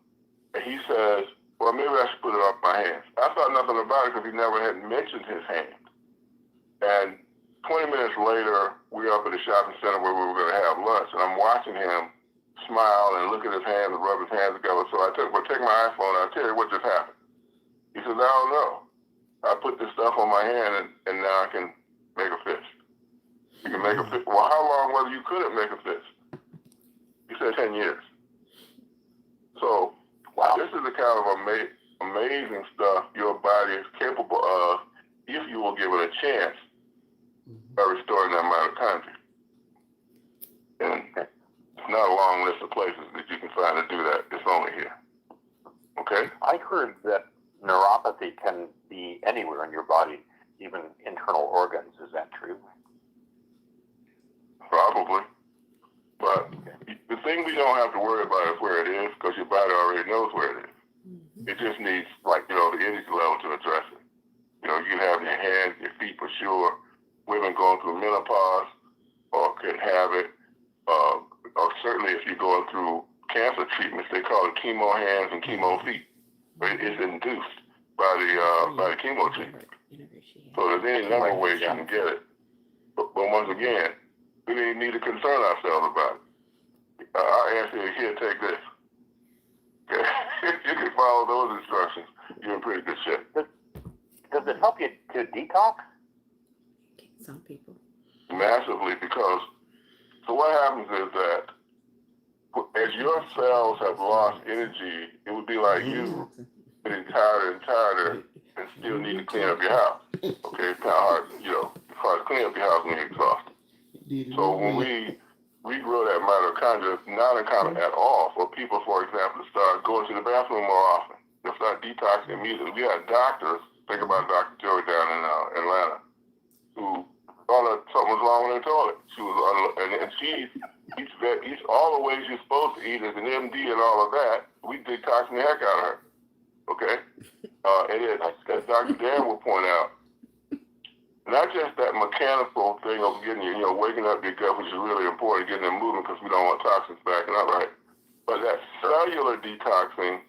and he says, well, maybe I should put it off my hands. I thought nothing about it because he never had mentioned his hand. And 20 minutes later, we were up at the shopping center where we were going to have lunch, and I'm watching him smile and look at his hands and rub his hands together. So I take my iPhone and I tell you what just happened. He says, I don't know. I put this stuff on my hand and now I can make a fist. You can make a fist. Well, how long was you couldn't make a fist? He said 10 years. So, wow, this is the kind of amazing stuff your body is capable of if you will give it a chance by restoring that mitochondria. And it's not a long list of places that you can find to do that. It's only here. Okay? I heard that neuropathy can be anywhere in your body, even internal organs. Is that true? Probably. But the thing we don't have to worry about is where it is, because your body already knows where it is. Mm-hmm. It just needs, the energy level to address it. You can have your hands, your feet for sure. Women going through menopause or could have it. Or certainly if you're going through cancer treatments, they call it chemo hands and chemo feet. But it's induced by the chemo treatment. So there's any number of ways you can get it. But once again, we need to concern ourselves about it. Our answer is, here, take this. Okay? If you can follow those instructions, you're in pretty good shape. Does it help you to detox? Some people. Massively, because so what happens is that as your cells have lost energy, it would be like you getting tired and tired and still need to clean up your house. Okay, it's kind of hard, it's hard to clean up your house when you're exhausted. So when we regrow that mitochondria, it's not uncommon at all for people, for example, to start going to the bathroom more often. They'll start detoxing immediately. We had doctors, think about Dr. Joey down in Atlanta, who thought that something was wrong with her toilet. She was and she eats all the ways you're supposed to eat as an MD and all of that. We detoxing the heck out of her. Okay? And then, as Dr. Dan will point out, not just that mechanical thing of getting waking up your gut, which is really important, getting them moving because we don't want toxins backing up, right? But that cellular detoxing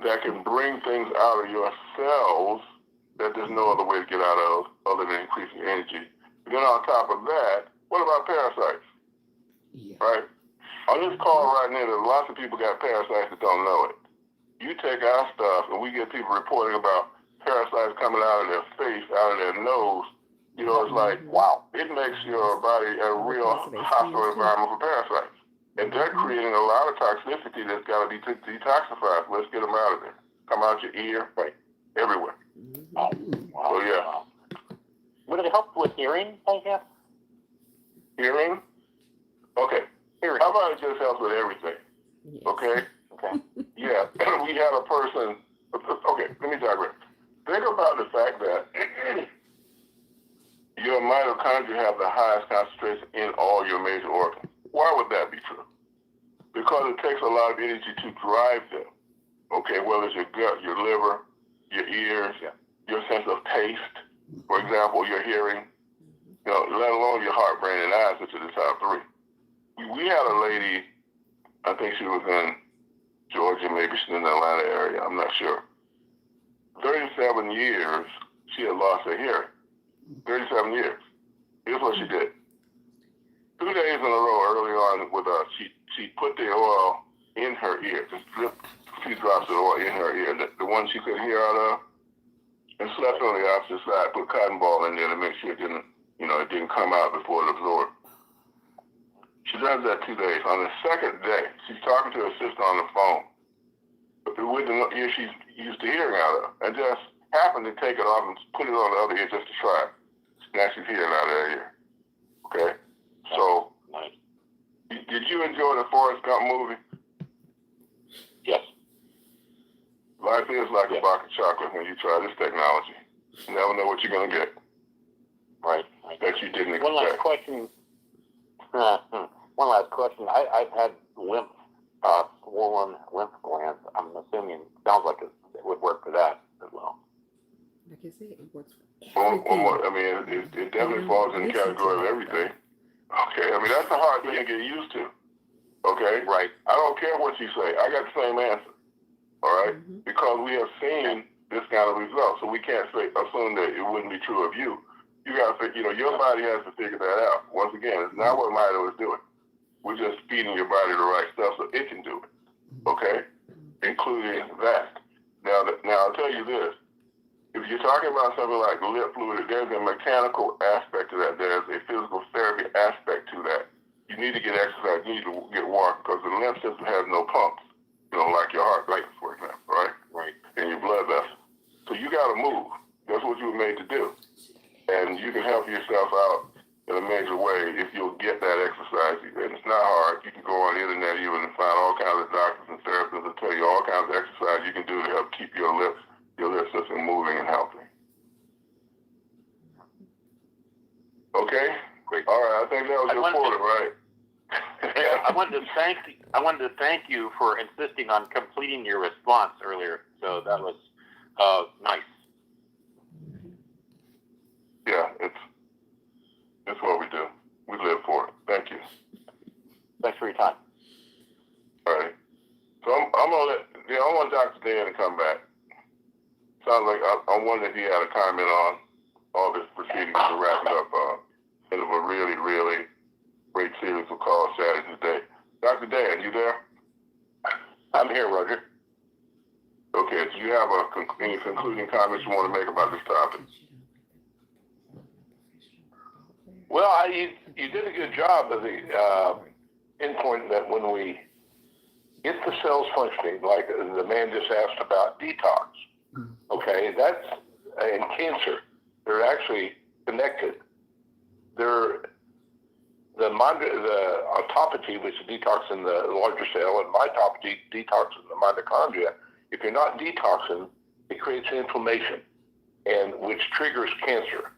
that can bring things out of your cells that there's no other way to get out of other than increasing energy. And then on top of that, what about parasites? Yeah. Right? On this call right now, there's lots of people got parasites that don't know it. You take our stuff and we get people reporting about parasites coming out of their face, out of their nose. It's like, wow, it makes your body a real hostile environment for parasites. And they're creating a lot of toxicity that's got to be detoxified. Let's get them out of there. Come out your ear, right, everywhere. Wow. So, yeah. Would it help with hearing, I guess? Hearing? Okay. Hearing. How about it just helps with everything? Yes. Okay? Okay. Yeah. We had a person. Okay, let me digress. Think about the fact that your mitochondria have the highest concentration in all your major organs. Why would that be true? Because it takes a lot of energy to drive them. Okay, whether it's your gut, your liver, your ears, your sense of taste, for example, your hearing, let alone your heart, brain, and eyes, which are the top three. We had a lady, I think she was in Georgia, maybe she's in the Atlanta area, I'm not sure. 37 years, she had lost her hearing. 37 years. Here's what she did. 2 days in a row early on with she put the oil in her ear, just dripped a few drops of oil in her ear, the one she couldn't hear out of, and slept on the opposite side, put cotton ball in there to make sure it didn't come out before it absorbed. She does that 2 days. On the second day, she's talking to her sister on the phone, with the ear she's used to hearing out of, and just happened to take it off and put it on the other ear just to try it. Now she's hearing out of her ear. Okay? So, nice. Did you enjoy the Forrest Gump movie? Yes. Life is like a box of chocolate when you try this technology. You never know what you're going to get. Right. That you didn't expect. One last question. I've had swollen lymph glands. I'm assuming, sounds like it would work for that as well. Like I said, it works for everything. It definitely falls in the category of everything. Okay, that's a hard thing to get used to. Okay? Right. I don't care what you say. I got the same answer. All right? Mm-hmm. Because we have seen this kind of result. So we can't assume that it wouldn't be true of you. You got to, your body has to figure that out. Once again, it's not what Mito is doing. We're just feeding your body the right stuff so it can do it. Okay? Including that. Now I'll tell you this. If you're talking about something like lip fluid, there's a mechanical aspect to that. There's a physical therapy aspect to that. You need to get exercise. You need to get walking because the lymph system has no pumps. Like your heart rate, for example, right? Right. And your blood vessels. So you got to move. That's what you were made to do. And you can help yourself out in a major way if you'll get that exercise. And it's not hard. You can go on the internet even and find all kinds of doctors and therapists that tell you all kinds of exercise you can do to help keep your lip system moving and healthy. Okay? Great. All right, I think that was important, right? Yeah, I wanted to thank you for insisting on completing your response earlier. So that was nice. Yeah, it's what we do. We live for it. Thank you. Thanks for your time. All right. So I'm gonna I want Dr. Dan to come back. Sounds like I wonder if he had a comment on all this proceedings to wrap it up into a really, really great series we'll call Saturday Today. Dr. Dan, you there? I'm here, Roger. Okay, do you have any concluding comments you want to make about this topic? Well, you did a good job of pinpointing that when we get the cells functioning, like the man just asked about detox, okay, that's in cancer. They're actually connected. The autophagy, which is detox in the larger cell, and mitophagy, detox in the mitochondria. If you're not detoxing, it creates inflammation, and which triggers cancer.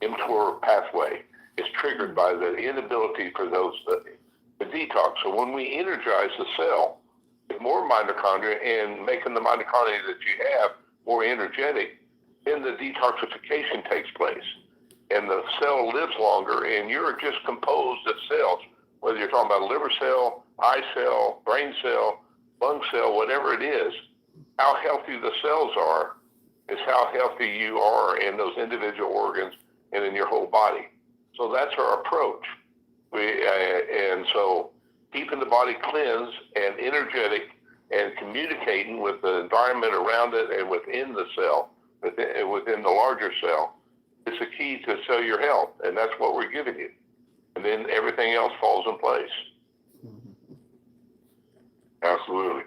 mTOR pathway is triggered by the inability for those to detox. So when we energize the cell with more mitochondria and making the mitochondria that you have more energetic, then the detoxification takes place. And the cell lives longer, and you're just composed of cells, whether you're talking about a liver cell, eye cell, brain cell, lung cell, whatever it is. How healthy the cells are is how healthy you are in those individual organs and in your whole body. So that's our approach. And so keeping the body cleansed and energetic and communicating with the environment around it and within the cell, within the larger cell, is the key to cellular health, and that's what we're giving you. And then everything else falls in place. Absolutely.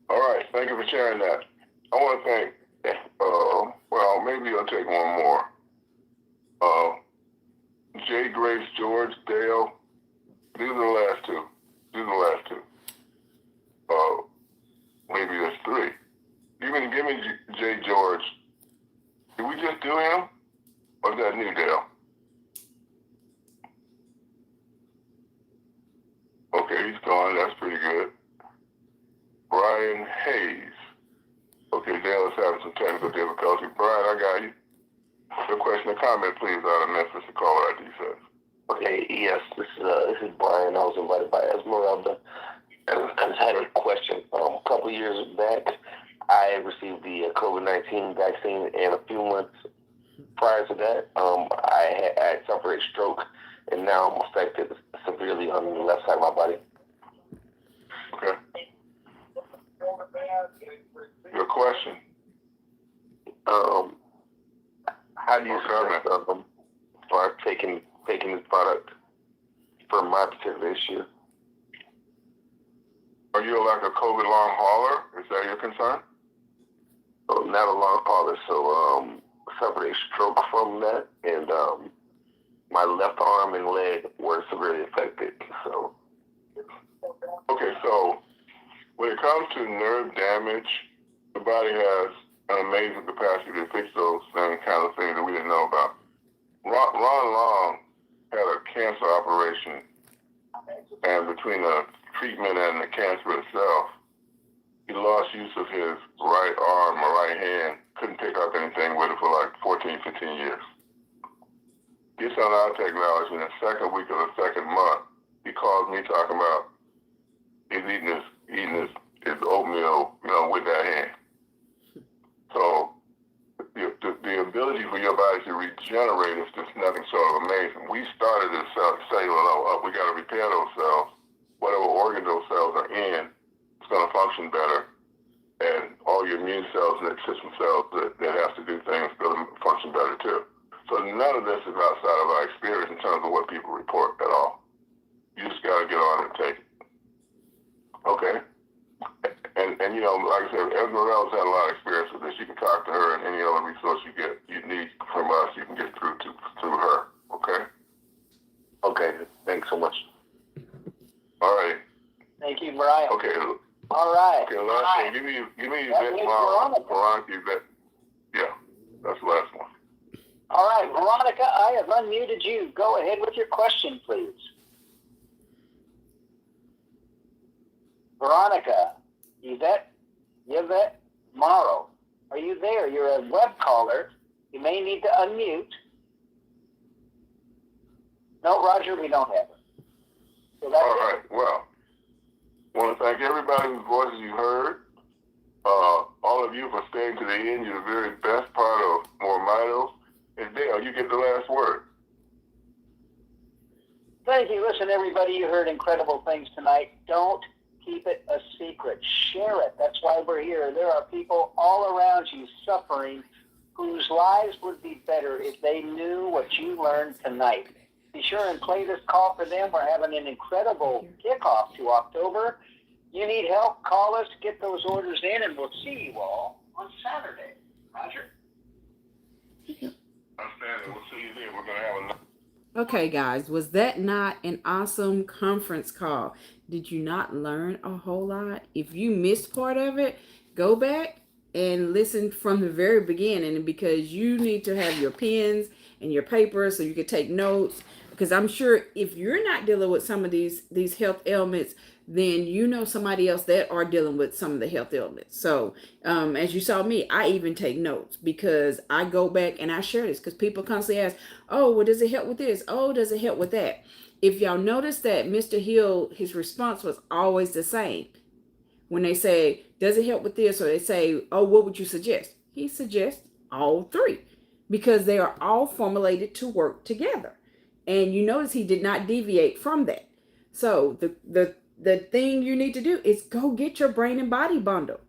All right, thank you for sharing that. I want to thank, well, maybe I'll take one more. Jay, Grace, George, Dale, these are the last two. Maybe there's three. Give me Jay George. Did we just do him? Or is that new Dale? Okay, he's gone. That's pretty good. Brian Hayes. Okay, Dale is having some technical difficulty. Brian, I got you. A question or comment, please, out of Memphis. The caller ID says. Okay, yes, this is Brian. I was invited by Esmeralda. I just had a question. A couple of years back, I received the COVID-19 vaccine, and a few months prior to that, I suffered a stroke, and now I'm affected severely on the left side of my body. Okay. Your question? How do you suggest for taking this product for my particular issue? Are you like a COVID long hauler? Is that your concern? Not a long hauler, so suffered a stroke from that, and my left arm and leg were severely affected. So. Okay, so when it comes to nerve damage, the body has an amazing capacity to fix those same kind of things that we didn't know about. Ron Long had a cancer operation, and between the treatment and the cancer itself, he lost use of his right arm or right hand, couldn't pick up anything with it for like 14, 15 years. Gets on our technology in the second week of the second month, he calls me talking about he's eating his oatmeal, with that hand. So the ability for your body to regenerate is just nothing short of amazing. We started this cellular up. We got to repair those cells body those cells are in, it's going to function better. And all your immune cells and system cells that have to do things going to function better too. So none of this is outside of our experience in terms of what people report at all. You just got to get on and take it. Okay? And you know, like I said, Esmeralda's had a lot of experience with this. You can talk to her, and any other resource you need from us, you can get through her. Okay? Okay, thanks so much. All right. Thank you, Brian. Okay. All right. Okay, last thing. Give me Yvette Veronica. Yvette. Yeah, that's the last one. All right, Veronica, I have unmuted you. Go ahead with your question, please. Veronica, Yvette Morrow, are you there? You're a web caller. You may need to unmute. No, Roger, we don't have her. So that's all right, well, I want to thank everybody whose voices you heard. All of you for staying to the end. You're the very best part of MoreMito. And Dale, you get the last word. Thank you. Listen, everybody, you heard incredible things tonight. Don't keep it a secret. Share it. That's why we're here. There are people all around you suffering whose lives would be better if they knew what you learned tonight. Be sure and play this call for them. We're having an incredible kickoff to October. You need help, call us, get those orders in, and we'll see you all on Saturday. Roger? Outstanding. We'll see you then. We're going to have another. Okay, guys, was that not an awesome conference call? Did you not learn a whole lot? If you missed part of it, go back and listen from the very beginning, because you need to have your pens and your paper so you can take notes. Because I'm sure if you're not dealing with some of these health ailments, then you know somebody else that are dealing with some of the health ailments. So as you saw me, I even take notes, because I go back and I share this, because people constantly ask, oh, well, does it help with this? Oh, does it help with that? If y'all notice that Mr. Hill, his response was always the same. When they say, does it help with this? Or they say, oh, what would you suggest? He suggests all three, because they are all formulated to work together. And you notice he did not deviate from that. So the thing you need to do is go get your brain and body bundle.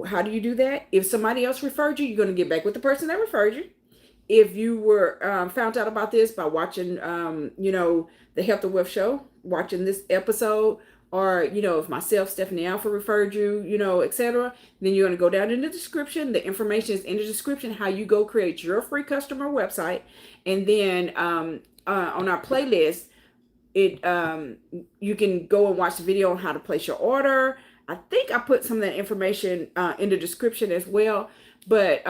How do you do that? If somebody else referred you, you're going to get back with the person that referred you. If you were found out about this by watching, the Health and Wealth Show, watching this episode, or, if myself, Stephanie Alford, referred you, etc., then you're going to go down in the description. The information is in the description, how you go create your free customer website. And then on our playlist, you can go and watch the video on how to place your order. I think I put some of that information in the description as well. But,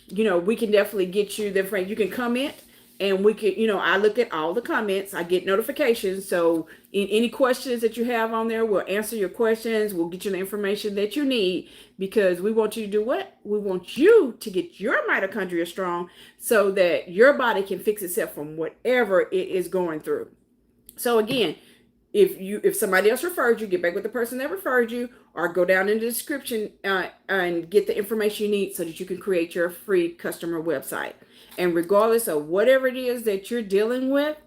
we can definitely get you the information. You can comment, and we can, I look at all the comments. I get notifications. So any questions that you have on there, we'll answer your questions. We'll get you the information that you need, because we want you to do what? We want you to get your mitochondria strong so that your body can fix itself from whatever it is going through. So again, if somebody else referred you, get back with the person that referred you, or go down in the description and get the information you need so that you can create your free customer website. And regardless of whatever it is that you're dealing with,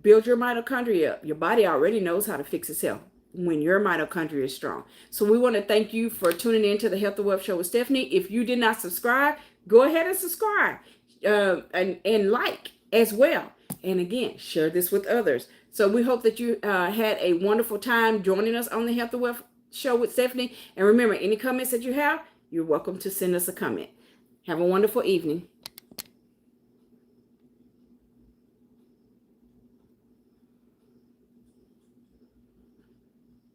build your mitochondria up. Your body already knows how to fix itself when your mitochondria is strong. So we want to thank you for tuning in to the Health and Wealth Show with Stephanie. If you did not subscribe, go ahead and subscribe and like as well. And again, share this with others. So we hope that you had a wonderful time joining us on the Health and Wealth Show with Stephanie. And remember, any comments that you have, you're welcome to send us a comment. Have a wonderful evening.